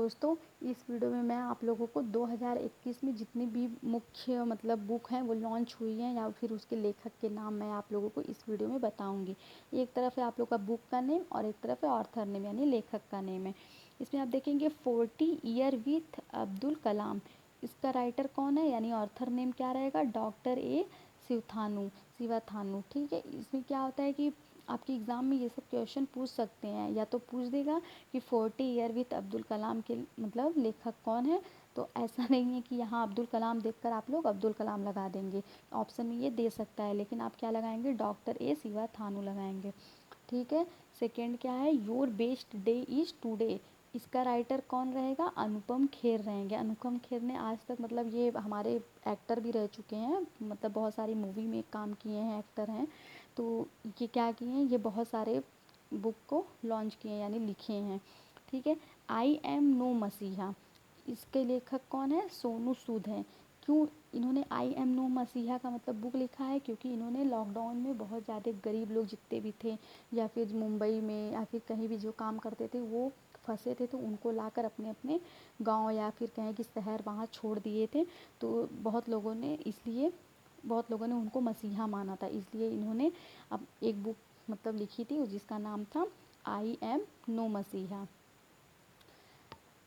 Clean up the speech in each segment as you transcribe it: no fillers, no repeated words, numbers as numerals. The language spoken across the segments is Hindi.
दोस्तों, इस वीडियो में मैं आप लोगों को 2021 में जितनी भी मुख्य बुक हैं वो लॉन्च हुई हैं या फिर उसके लेखक के नाम मैं आप लोगों को इस वीडियो में बताऊंगी। एक तरफ है आप लोग का बुक का नेम और एक तरफ है ऑथर नेम यानी लेखक का नेम है। इसमें आप देखेंगे 40 ईयर विथ अब्दुल कलाम। इसका राइटर कौन है यानी ऑथर नेम क्या रहेगा, डॉक्टर ए शिवाथानु। ठीक है, इसमें क्या होता है कि आपके एग्ज़ाम में ये सब क्वेश्चन पूछ सकते हैं, या तो पूछ देगा कि 40 ईयर विथ अब्दुल कलाम के लेखक कौन है। तो ऐसा नहीं है कि यहाँ अब्दुल कलाम देखकर आप लोग अब्दुल कलाम लगा देंगे, ऑप्शन में ये दे सकता है, लेकिन आप क्या लगाएंगे, डॉक्टर ए शिवाथानु लगाएंगे। ठीक है, सेकेंड क्या है, your best day is today. इसका राइटर कौन रहेगा, अनुपम खेर रहेंगे। अनुपम खेर ने आज तक ये हमारे एक्टर भी रह चुके हैं, बहुत सारी मूवी में काम किए हैं, एक्टर हैं। तो ये क्या किए हैं, ये बहुत सारे बुक को लॉन्च किए हैं यानी लिखे हैं। ठीक है, आई एम नो मसीहा। इसके लेखक कौन है, सोनू सूद हैं। क्यों इन्होंने आई एम नो मसीहा का बुक लिखा है, क्योंकि इन्होंने लॉकडाउन में बहुत ज़्यादा गरीब लोग जितने भी थे या फिर मुंबई में या फिर कहीं भी जो काम करते थे वो फंसे थे, तो उनको लाकर अपने अपने गांव या फिर कहें कि शहर वहाँ छोड़ दिए थे। तो बहुत लोगों ने उनको मसीहा माना था, इसलिए इन्होंने अब एक बुक लिखी थी जिसका नाम था आई am no messiah.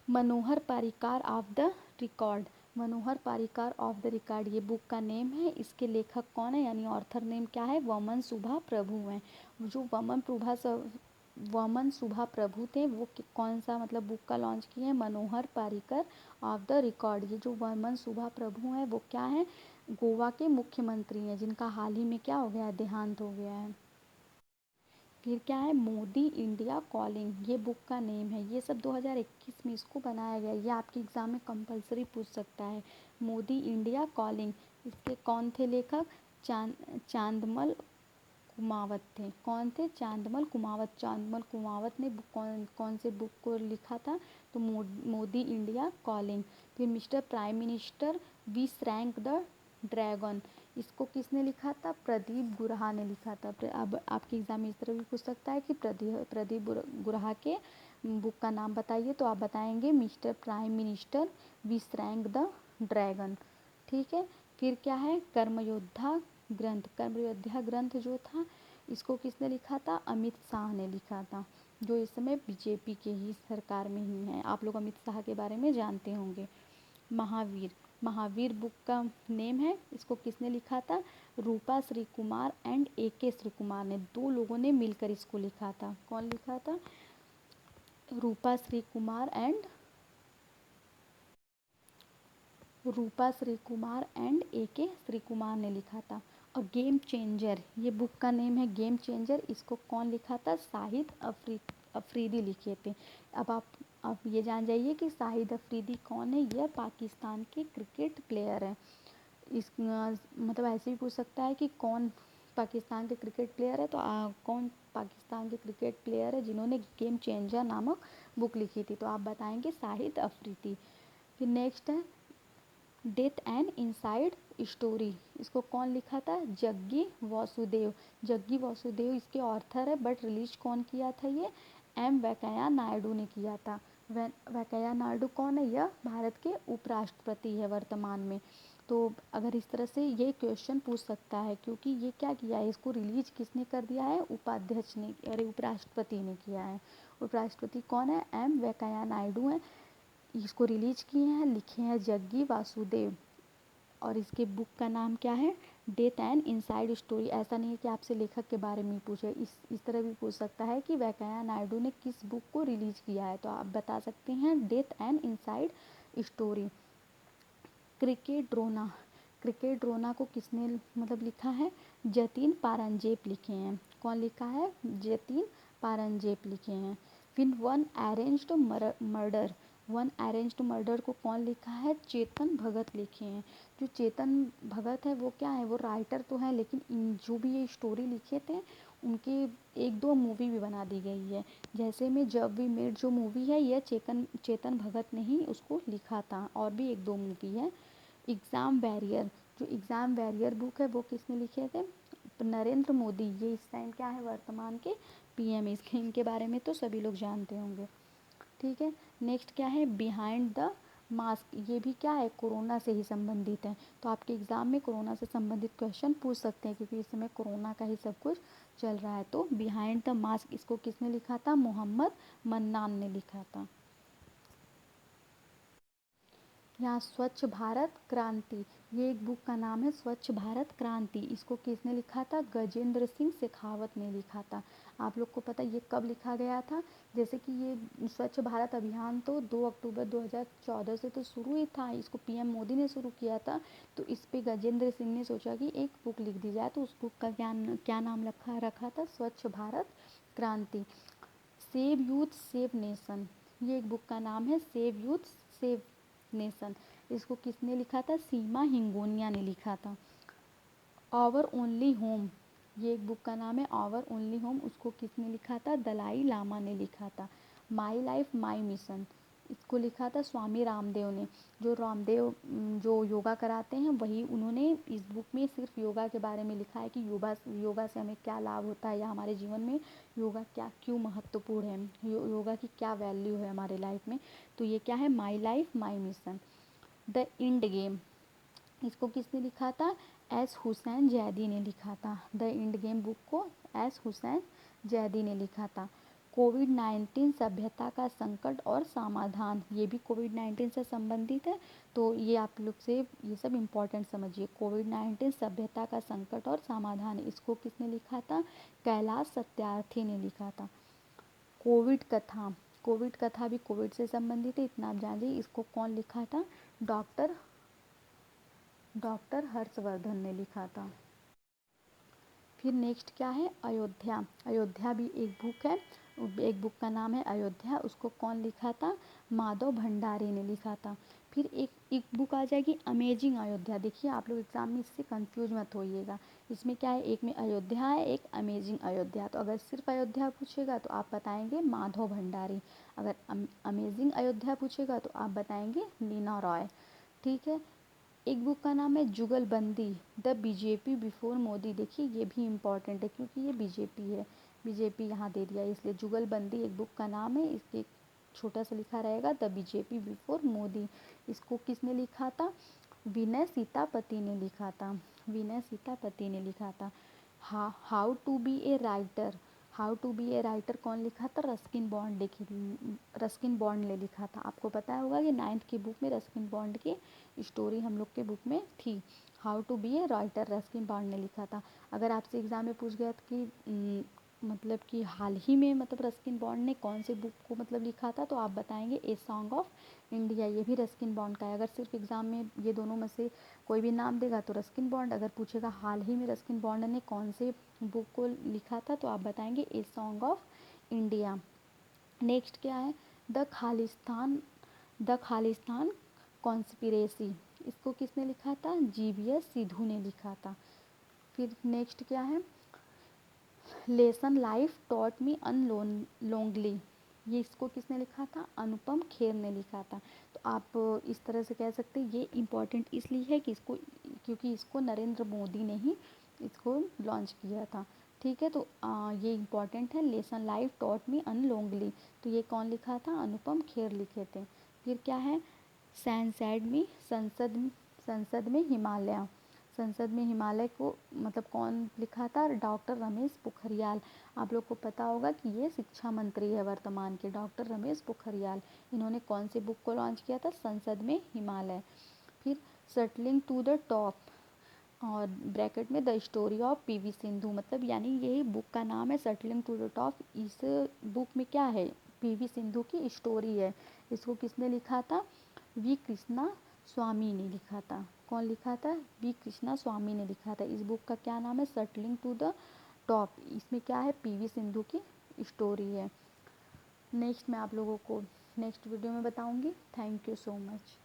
Manohar Parrikar off the record. Manohar Parrikar off the record ये बुक का नेम है। इसके लेखक कौन है यानी ऑथर नेम क्या है, वमन सुभा प्रभु हैं। जो वमन सुभा प्रभु थे वो कौन सा बुक का लॉन्च किए हैं, मनोहर पारिकर ऑफ द रिकॉर्ड। ये जो वमन सुभा प्रभु हैं वो क्या है, गोवा के मुख्यमंत्री हैं, जिनका हाल ही में क्या हो गया है, देहांत हो गया है। फिर क्या है, मोदी इंडिया कॉलिंग, ये बुक का नेम है। ये सब 2021 में इसको बनाया गया, ये आपके एग्ज़ाम में कंपलसरी पूछ सकता है। मोदी इंडिया कॉलिंग, इसके कौन थे लेखक, चांदमल कुमावत थे। कौन थे, चांदमल कुमावत। चांदमल कुमावत ने कौन से बुक को लिखा था, तो मोदी इंडिया कॉलिंग। फिर mister prime minister we rank the dragon, इसको किसने लिखा था, प्रदीप गुरहा ने लिखा था। अब आपके एग्जाम में इस तरह भी पूछ सकता है कि प्रदीप गुरहा के बुक का नाम बताइए, तो आप बताएंगे mister prime minister we rank the dragon. ठीक है, फिर क्या है, कर्मयोद्धा ग्रंथ। कर्मयोद्धा ग्रंथ जो था इसको किसने लिखा था, अमित शाह ने लिखा था, जो इस समय बीजेपी के ही सरकार में ही हैं। आप लोग अमित शाह के बारे में जानते होंगे। महावीर, महावीर बुक का नेम है, इसको किसने लिखा था, रूपा श्री कुमार एंड ए के श्री कुमार ने, दो लोगों ने मिलकर इसको लिखा था। कौन लिखा था, रूपा श्री कुमार एंड ए के श्री कुमार ने लिखा था। और गेम चेंजर, ये बुक का नेम है गेम चेंजर, इसको कौन लिखा था, शाहिद अफरीदी लिखे थे। अब आप ये जान जाइए कि शाहिद अफरीदी कौन है, यह पाकिस्तान के क्रिकेट प्लेयर हैं। इस ऐसे भी पूछ सकता है कि कौन पाकिस्तान के क्रिकेट प्लेयर है, तो कौन पाकिस्तान के क्रिकेट प्लेयर है जिन्होंने गेम चेंजर नामक बुक लिखी थी, तो आप बताएंगे शाहिद अफरीदी। फिर नेक्स्ट है डेथ एंड इनसाइड स्टोरी, इसको कौन लिखा था, जग्गी वासुदेव। जग्गी वासुदेव इसके ऑथर है, बट रिलीज कौन किया था, ये एम वेंकैया नायडू ने किया था। वेंकैया नायडू कौन है, यह भारत के उपराष्ट्रपति है वर्तमान में। तो अगर इस तरह से ये क्वेश्चन पूछ सकता है, क्योंकि ये क्या किया है, इसको रिलीज किसने कर दिया है, उपाध्यक्ष ने, अरे उपराष्ट्रपति ने किया है। उपराष्ट्रपति कौन है, एम वेंकैया नायडू हैं। इसको रिलीज किए हैं, लिखे हैं जग्गी वासुदेव, और इसके बुक का नाम क्या है, डेथ एंड इनसाइड स्टोरी। ऐसा नहीं है कि आपसे लेखक के बारे में पूछे, इस तरह भी पूछ सकता है कि वेंकैया नायडू ने किस बुक को रिलीज किया है, तो आप बता सकते हैं death and inside story. Cricket Drona, cricket Drona को किसने लिखा है, जतिन पारंजेब लिखे हैं। कौन लिखा है, जतिन पारंजेब लिखे हैं। फिर one arranged murder, one arranged murder को कौन लिखा है, चेतन भगत लिखे हैं। जो चेतन भगत है वो क्या है, वो राइटर तो है, लेकिन जो भी ये स्टोरी लिखे थे उनके एक दो मूवी भी बना दी गई है। जैसे में जब वी मेट जो मूवी है, यह चेतन भगत ने ही उसको लिखा था, और भी एक दो मूवी है। एग्ज़ाम बैरियर, जो एग्ज़ाम बैरियर बुक है वो किसने लिखे थे, नरेंद्र मोदी। ये इस टाइम क्या है, वर्तमान के पीएम, इनके बारे में तो सभी लोग जानते होंगे। ठीक है। नेक्स्ट क्या है, बिहाइंड द मास्क, ये भी क्या है, कोरोना से ही संबंधित है। तो आपके एग्ज़ाम में कोरोना से संबंधित क्वेश्चन पूछ सकते हैं, क्योंकि इस समय कोरोना का ही सब कुछ चल रहा है। तो बिहाइंड द मास्क इसको किसने लिखा था, मोहम्मद मन्नान ने लिखा था। यहाँ स्वच्छ भारत क्रांति, ये एक बुक का नाम है, स्वच्छ भारत क्रांति। इसको किसने लिखा था, गजेंद्र सिंह शेखावत ने लिखा था। आप लोग को पता है ये कब लिखा गया था, जैसे कि ये स्वच्छ भारत अभियान तो 2 अक्टूबर 2014 से तो शुरू ही था, इसको पीएम मोदी ने शुरू किया था। तो इस पे गजेंद्र सिंह ने सोचा कि एक बुक लिख दी जाए, तो उस बुक का क्या नाम रखा था, स्वच्छ भारत क्रांति। सेव यूथ सेव नेशन, ये एक बुक का नाम है, सेव यूथ सेव नेशन। इसको किसने लिखा था, सीमा हिंगोनिया ने लिखा था। आवर ओनली होम, ये एक बुक का नाम है, आवर ओनली होम। उसको किसने लिखा था, दलाई लामा ने लिखा था। माई लाइफ माई मिशन, इसको लिखा था स्वामी रामदेव ने। जो रामदेव जो योगा कराते हैं, वही उन्होंने इस बुक में सिर्फ योगा के बारे में लिखा है कि योगा से हमें क्या लाभ होता है, या हमारे जीवन में योगा क्या क्यों महत्वपूर्ण है, योगा की क्या वैल्यू है हमारे लाइफ में। तो ये क्या है, my life my mission. The end game, इसको किसने लिखा था, एस हुसैन जैदी ने लिखा था। द इंड गेम बुक को एस हुसैन जैदी ने लिखा था। कोविड-19 सभ्यता का संकट और समाधान, ये भी कोविड-19 से संबंधित है। तो ये आप लोग से ये सब इम्पोर्टेंट समझिए। कोविड-19 सभ्यता का संकट और समाधान, इसको किसने लिखा था, कैलाश सत्यार्थी ने लिखा था। कोविड कथा, कोविड कथा भी कोविड से संबंधित है, इतना आप जान लीजिए। इसको कौन लिखा था, डॉक्टर डॉक्टर हर्षवर्धन ने लिखा था। फिर नेक्स्ट क्या है, अयोध्या। अयोध्या भी एक बुक है, एक बुक का नाम है अयोध्या। उसको कौन लिखा था, माधव भंडारी ने लिखा था। फिर एक बुक आ जाएगी अमेजिंग अयोध्या। देखिए आप लोग एग्जाम में इससे कंफ्यूज मत होइएगा। इसमें क्या है, एक में अयोध्या है, एक अमेजिंग अयोध्या। तो अगर सिर्फ अयोध्या पूछेगा तो आप बताएंगे माधव भंडारी। अगर अमेजिंग अयोध्या पूछेगा तो आप बताएंगे लीना रॉय। ठीक है। एक बुक का नाम है जुगलबंदी, द बीजेपी बिफोर मोदी। देखिए ये भी इम्पॉर्टेंट है, क्योंकि ये बीजेपी है, बीजेपी यहाँ दे दिया है, इसलिए जुगलबंदी एक बुक का नाम है। इसके छोटा सा लिखा रहेगा द बीजेपी बिफोर मोदी। इसको किसने लिखा था, विनय सीतापति ने लिखा था। विनय सीतापति ने लिखा था। How to be a writer, how to be a writer कौन लिखा था, रस्किन बॉन्ड रस्किन बॉन्ड ने लिखा था। आपको पता होगा कि 9th की बुक में रस्किन बॉन्ड की स्टोरी हम लोग के बुक में थी। How to be a writer Ruskin Bond ने लिखा था। अगर आपसे एग्ज़ाम में पूछ गया कि मतलब कि हाल ही में मतलब रस्किन बॉन्ड ने कौन से बुक को मतलब लिखा था, तो आप बताएंगे ए सॉन्ग ऑफ इंडिया, ये भी रस्किन बॉन्ड का है। अगर सिर्फ एग्ज़ाम में ये दोनों में से कोई भी नाम देगा तो रस्किन बॉन्ड, अगर पूछेगा हाल ही में रस्किन बॉन्ड ने कौन से बुक को लिखा था, तो आप बताएंगे a song of India. Next क्या है, द खालिस्तान कॉन्स्पिरेसी, इसको किसने लिखा था, जीवीएस सिद्धू ने लिखा था। फिर नेक्स्ट क्या है, लेसन लाइफ टॉट मी अनलोंगली, ये इसको किसने लिखा था, अनुपम खेर ने लिखा था। तो आप इस तरह से कह सकते हैं, ये इम्पॉर्टेंट इसलिए है कि इसको क्योंकि इसको नरेंद्र मोदी ने ही इसको लॉन्च किया था। ठीक है। तो ये इम्पॉर्टेंट है, लेसन लाइफ टॉट मी अनलोंगली। तो ये कौन लिखा था, अनुपम खेर लिखे थे। फिर क्या है, सैनसैड में संसद में हिमालय, संसद में हिमालय को मतलब कौन लिखा था, डॉक्टर रमेश पोखरियाल। आप लोग को पता होगा कि ये शिक्षा मंत्री है वर्तमान के, डॉक्टर रमेश पोखरियाल। इन्होंने कौन सी बुक को लॉन्च किया था, संसद में हिमालय। फिर सटलिंग टू द टॉप, और ब्रैकेट में the story of PV Sindhu, मतलब यानी यही बुक का नाम है सटलिंग टू द टॉप। इस बुक में क्या है, पीवी सिंधु की स्टोरी है। इसको किसने लिखा था, वी कृष्णा स्वामी ने लिखा था। कौन लिखा था, वी कृष्णा स्वामी ने लिखा था। इस बुक का क्या नाम है, सटलिंग टू द टॉप। इसमें क्या है, पीवी सिंधु की स्टोरी है। नेक्स्ट मैं आप लोगों को नेक्स्ट वीडियो में बताऊंगी। Thank you so much.